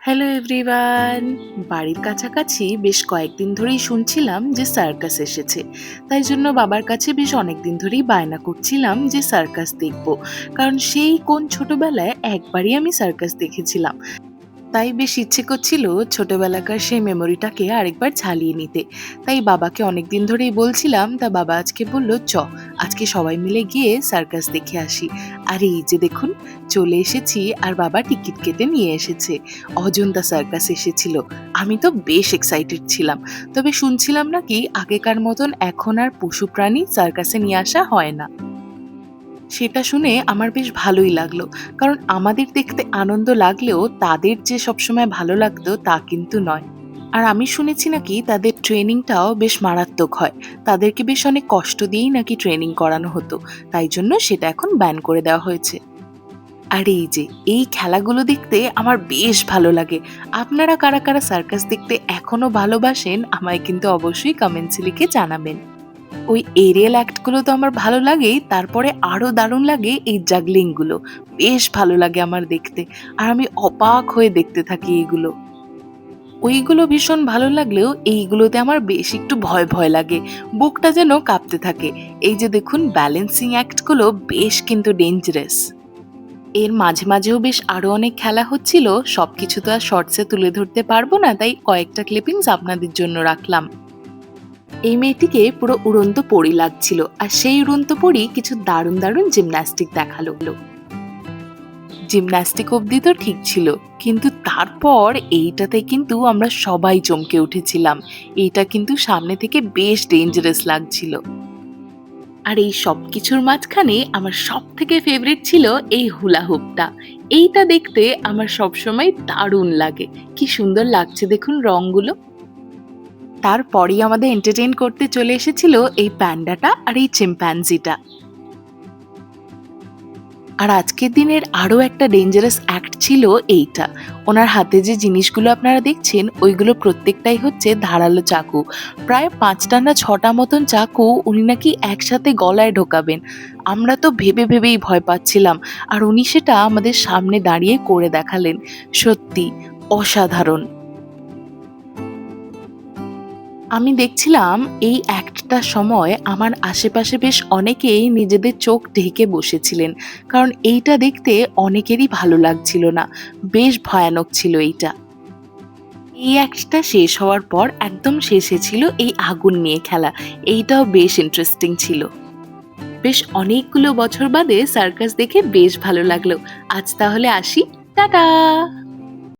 Hello everyone. বাড়ির কাছাকাছি বেশ কয়েকদিন ধরেই শুনছিলাম যে সার্কাস এসেছে। তাই জন্য বাবার কাছে বেশ অনেকদিন ধরেই বায়না করছিলাম যে সার্কাস দেখব। কারণ সেই কোন ছোটবেলায় একবারই আমি সার্কাস দেখেছিলাম। তাই বেশ ইচ্ছে করছিল ছোটবেলাকার সেই মেমোরিটাকে আরেকবার ঝালিয়ে নিতে। তাই বাবাকে অনেকদিন ধরেই বলছিলাম, তা বাবা আজকে বলল, আজকে সবাই মিলে গিয়ে সার্কাস দেখে আসি। আর এই যে দেখুন, চলে এসেছি আর বাবা টিকিট কেটে নিয়ে এসেছে। অজন্তা সার্কাস এসেছিল। আমি তো বেশ এক্সাইটেড ছিলাম। তবে শুনছিলাম নাকি আগেকার মতন এখন আর পশু প্রাণী সার্কাসে নিয়ে আসা হয় না। সেটা শুনে আমার বেশ ভালোই লাগলো। কারণ আমাদের দেখতে আনন্দ লাগলেও তাদের যে সবসময় ভালো লাগতো তা কিন্তু নয়। আর আমি শুনেছি নাকি তাদের ট্রেনিংটাও বেশ মারাত্মক হয়। তাদেরকে বেশ অনেক কষ্ট দিয়েই নাকি ট্রেনিং করানো হতো। তাই জন্য সেটা এখন ব্যান করে দেওয়া হয়েছে। আর এই যে এই খেলাগুলো দেখতে আমার বেশ ভালো লাগে। আপনারা কারা কারা সার্কাস দেখতে এখনো ভালোবাসেন আমায় কিন্তু অবশ্যই কমেন্টসে লিখে জানাবেন। ওই এরিয়াল অ্যাক্ট গুলো তো আমার ভালো লাগেই, তারপরে আরো দারুণ লাগে এই জাগলিং গুলো। বেশ ভালো লাগে আমার দেখতে। আর আমি অবাক হয়ে দেখতে থাকি এগুলো। ওইগুলো ভীষণ ভালো লাগলেও এইগুলোতে আমার বেশ একটু ভয় ভয় লাগে। বুকটা যেন কাঁপতে থাকে। এই যে দেখুন, ব্যালেন্সিং অ্যাক্ট গুলো বেশ কিন্তু ডেঞ্জারাস। এর মাঝে মাঝেও বেশ আরো অনেক খেলা হচ্ছিল। সবকিছু তো আর শর্টসে তুলে ধরতে পারবো না, তাই কয়েকটা ক্লিপিংস আপনাদের জন্য রাখলাম। এই মেয়েটিকে পুরো উড়ন্ত পরী লাগছিল, আর সেই উড়ন্ত পরী কিছু দারুণ দারুণ জিমন্যাস্টিক দেখালো। জিমন্যাস্টিক অবধি তো ঠিক ছিল, কিন্তু তারপর এইটাতে কিন্তু আমরা সবাই চমকে উঠেছিলাম। এইটা কিন্তু সামনে থেকে বেশ ডেঞ্জারাস লাগছিল। আর এই সব কিছুর মাঝখানে আমার সব থেকে ফেভারিট ছিল এই হুলা হুপটা। এইটা দেখতে আমার সবসময় দারুণ লাগে। কি সুন্দর লাগছে দেখুন রংগুলো। তারপরেই আমাদের এন্টারটেইন করতে চলে এসেছিল এই প্যান্ডাটা আর এই চিম্প্যাঞ্জিটা। আর আজকের দিনের আরো একটা ডেঞ্জারাস অ্যাক্ট ছিল এইটা। ওনার হাতে যে জিনিসগুলো আপনারা দেখছেন ওইগুলো প্রত্যেকটাই হচ্ছে ধারালো চাকু। প্রায় ৫টা না ৬টা মতন চাকু উনি নাকি একসাথে গলায় ঢোকাবেন। আমরা তো ভেবে ভেবেই ভয় পাচ্ছিলাম। আর উনি সেটা আমাদের সামনে দাঁড়িয়ে করে দেখালেন। সত্যি অসাধারণ। আমি দেখছিলাম এই একটার সময় আমার আশেপাশে বেশ অনেকেই নিজেদের চোখ ঢেকে বসেছিলেন। কারণ এইটা দেখতে অনেকেরই ভালো লাগছিল না। বেশ ভয়ানক ছিল এইটা। এই অ্যাক্টটা শেষ হওয়ার পর একদম শেষে ছিল এই আগুন নিয়ে খেলা। এইটাও বেশ ইন্টারেস্টিং ছিল। বেশ অনেকগুলো বছর বাদে সার্কাস দেখে বেশ ভালো লাগলো। আজ তাহলে আসি। টাটা।